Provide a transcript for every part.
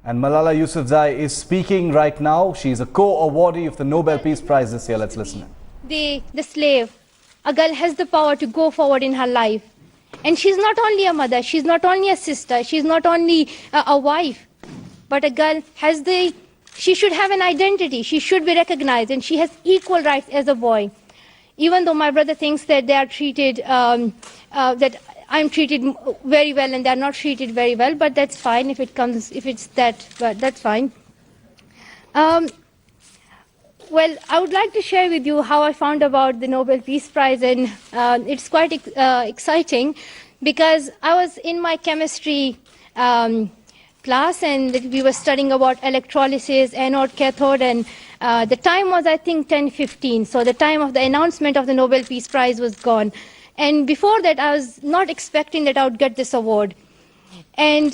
And Malala Yousafzai is speaking right now. She is a co-awardee of the Nobel Peace Prize this year. Let's listen. The slave, a girl has the power to go forward in her life. And she's not only a mother, she's not only a sister, she's not only a wife, but a girl has she should have an identity, she should be recognized, and she has equal rights as a boy. Even though my brother thinks that they are treated, that I'm treated very well and they're not treated very well, but that's fine if it's that, but that's fine. Well, I would like to share with you how I found about the Nobel Peace Prize, and it's quite exciting because I was in my chemistry class and we were studying about electrolysis, anode, cathode, and the time was, I think, 10:15. So the time of the announcement of the Nobel Peace Prize was gone. And before that, I was not expecting that I would get this award. And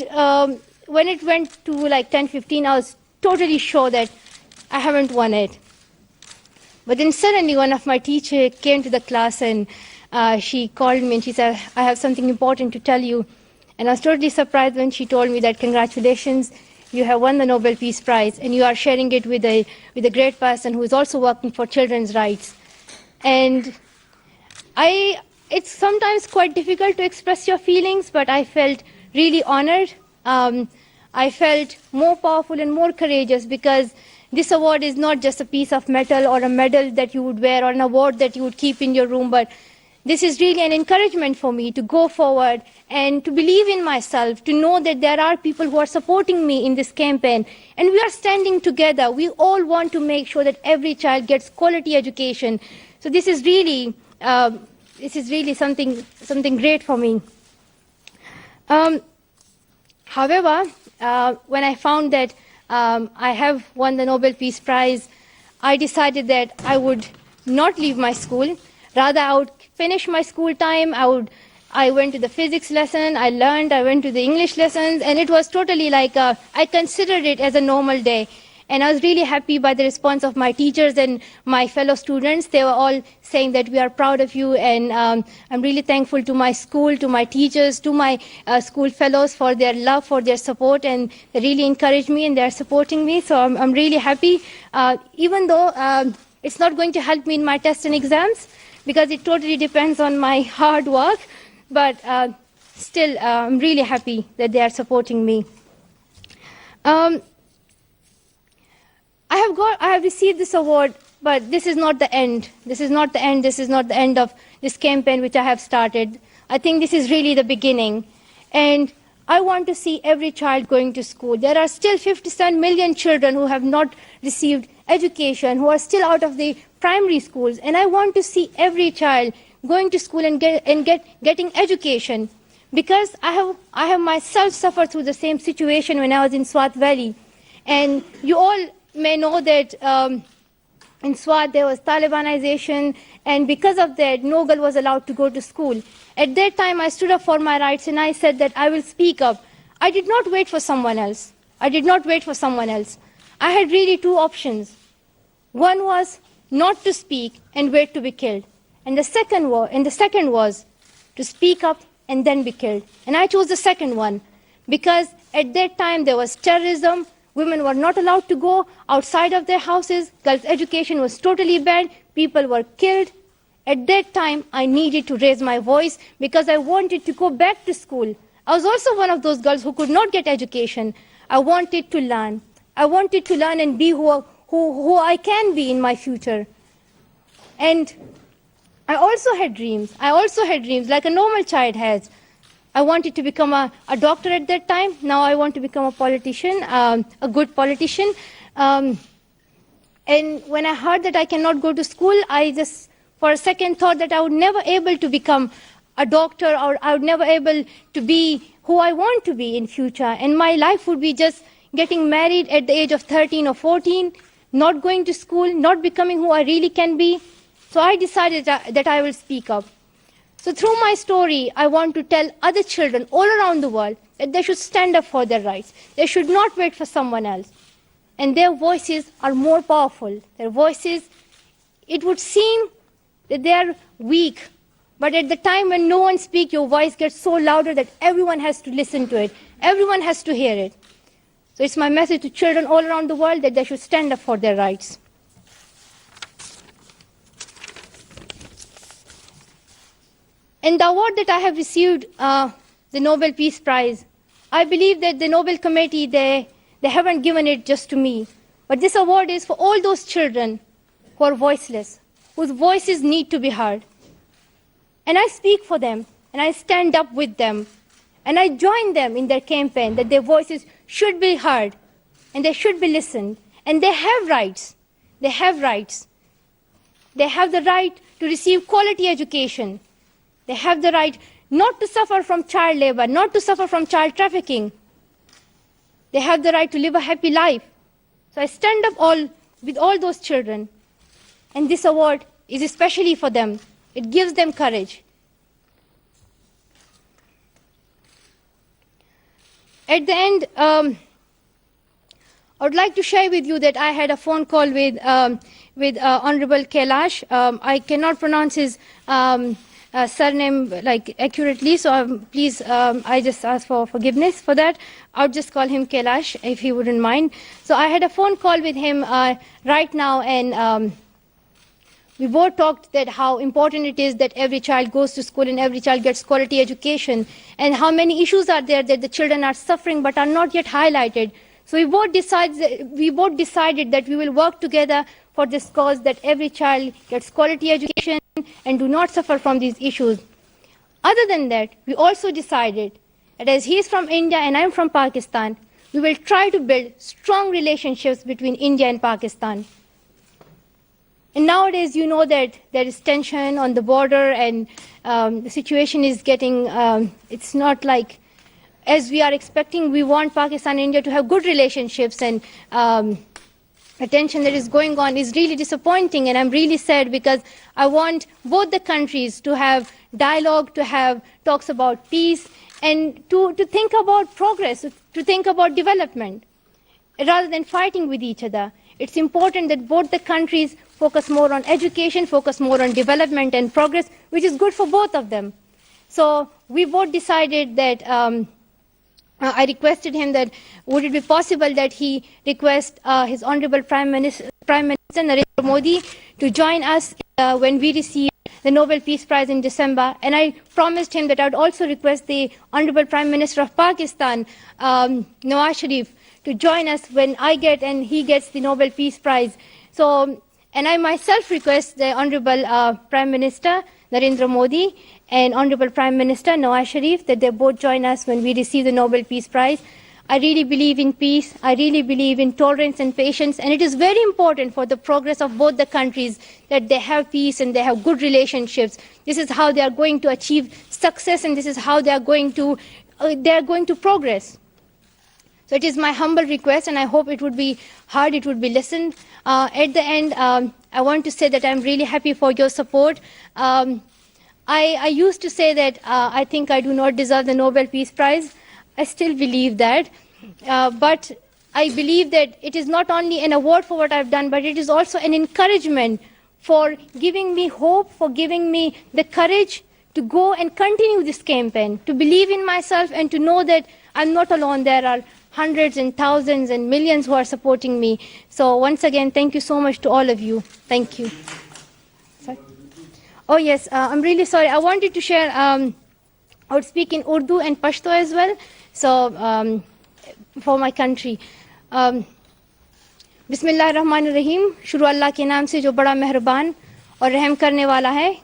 when it went to like 10:15, I was totally sure that I haven't won it. But then suddenly one of my teachers came to the class and she called me and she said, I have something important to tell you. And I was totally surprised when she told me that congratulations, you have won the Nobel Peace Prize and you are sharing it with a great person who is also working for children's rights. And it's sometimes quite difficult to express your feelings, but I felt really honored. I felt more powerful and more courageous because this award is not just a piece of metal or a medal that you would wear or an award that you would keep in your room, but this is really an encouragement for me to go forward and to believe in myself, to know that there are people who are supporting me in this campaign. And we are standing together. We all want to make sure that every child gets quality education. So this is really something great for me. However, when I found that I have won the Nobel Peace Prize, I decided that I would not leave my school. Rather, I would finish my school time. I went to the physics lesson, I learned, I went to the English lessons, and it was totally like, I considered it as a normal day. And I was really happy by the response of my teachers and my fellow students. They were all saying that we are proud of you, and I'm really thankful to my school, to my teachers, to my school fellows for their love, for their support, and they really encouraged me and they're supporting me. So I'm really happy, even though it's not going to help me in my tests and exams, because it totally depends on my hard work, but still I'm really happy that they are supporting me. I have received this award, but this is not the end. This is not the end. This is not the end of this campaign which I have started. I think this is really the beginning. And I want to see every child going to school. There are still 57 million children who have not received education, who are still out of the primary schools. And I want to see every child going to school and getting education. Because I have myself suffered through the same situation when I was in Swat Valley. And you all may know that in Swat there was Talibanization, and because of that, no girl was allowed to go to school. At that time, I stood up for my rights and I said that I will speak up. I did not wait for someone else. I did not wait for someone else. I had really two options. One was not to speak and wait to be killed. And the second was to speak up and then be killed. And I chose the second one because at that time there was terrorism. Women were not allowed to go outside of their houses. Girls' education was totally banned. People were killed. At that time, I needed to raise my voice because I wanted to go back to school. I was also one of those girls who could not get education. I wanted to learn. I wanted to learn and be who I can be in my future. And I also had dreams. Like a normal child has. I wanted to become a doctor at that time. Now I want to become a politician, a good politician. And when I heard that I cannot go to school, I just, for a second, thought that I would never able to become a doctor, or I would never able to be who I want to be in future. And my life would be just getting married at the age of 13 or 14, not going to school, not becoming who I really can be. So I decided that I will speak up. So through my story, I want to tell other children all around the world that they should stand up for their rights. They should not wait for someone else. And their voices are more powerful. Their voices, it would seem that they are weak, but at the time when no one speaks, your voice gets so louder that everyone has to listen to it. Everyone has to hear it. So it's my message to children all around the world that they should stand up for their rights. And the award that I have received, the Nobel Peace Prize, I believe that the Nobel Committee, they haven't given it just to me. But this award is for all those children who are voiceless, whose voices need to be heard. And I speak for them, and I stand up with them, and I join them in their campaign that their voices should be heard, and they should be listened. And they have rights. They have rights. They have the right to receive quality education. They have the right not to suffer from child labor, not to suffer from child trafficking. They have the right to live a happy life. So I stand up with all those children. And this award is especially for them. It gives them courage. At the end, I would like to share with you that I had a phone call with Honorable Kailash. I cannot pronounce his surname accurately, so please, I just ask for forgiveness for that. I'll just call him Kailash if he wouldn't mind. So I had a phone call with him right now, and we both talked that how important it is that every child goes to school and every child gets quality education, and how many issues are there that the children are suffering but are not yet highlighted. So we both decided that we will work together for this cause, that every child gets quality education and do not suffer from these issues. Other than that, we also decided that as he is from India and I am from Pakistan, we will try to build strong relationships between India and Pakistan. And nowadays, you know that there is tension on the border, and the situation is getting, it's not like as we are expecting. We want Pakistan and India to have good relationships, and the tension that is going on is really disappointing, and I'm really sad because I want both the countries to have dialogue, to have talks about peace, and to think about progress, to think about development, rather than fighting with each other. It's important that both the countries focus more on education, focus more on development and progress, which is good for both of them. So we both decided that I requested him that would it be possible that he request his Honorable Prime Minister Narendra Modi to join us when we receive the Nobel Peace Prize in December. And I promised him that I would also request the Honorable Prime Minister of Pakistan, Nawaz Sharif, to join us when I get and he gets the Nobel Peace Prize. So, and I myself request the Honorable Prime Minister Narendra Modi and Honorable Prime Minister Nawaz Sharif that they both join us when we receive the Nobel Peace Prize. I really believe in peace. I really believe in tolerance and patience. And it is very important for the progress of both the countries that they have peace and they have good relationships. This is how they are going to achieve success, and this is how they are going to progress. So it is my humble request, and I hope it would be heard, it would be listened. At the end, I want to say that I'm really happy for your support. I used to say that I think I do not deserve the Nobel Peace Prize. I still believe that. But I believe that it is not only an award for what I've done, but it is also an encouragement for giving me hope, for giving me the courage to go and continue this campaign, to believe in myself and to know that I'm not alone. There are hundreds and thousands and millions who are supporting me. So once again, thank you so much to all of you. Thank you. Sorry? Oh yes, I'm really sorry. I wanted to share, I would speak in Urdu and Pashto as well, so for my country. बिस्मिल्लाहिर्रहमानिर्रहीम, शुरू अल्लाह के नाम से जो बड़ा मेहरबान और रहम करने वाला है.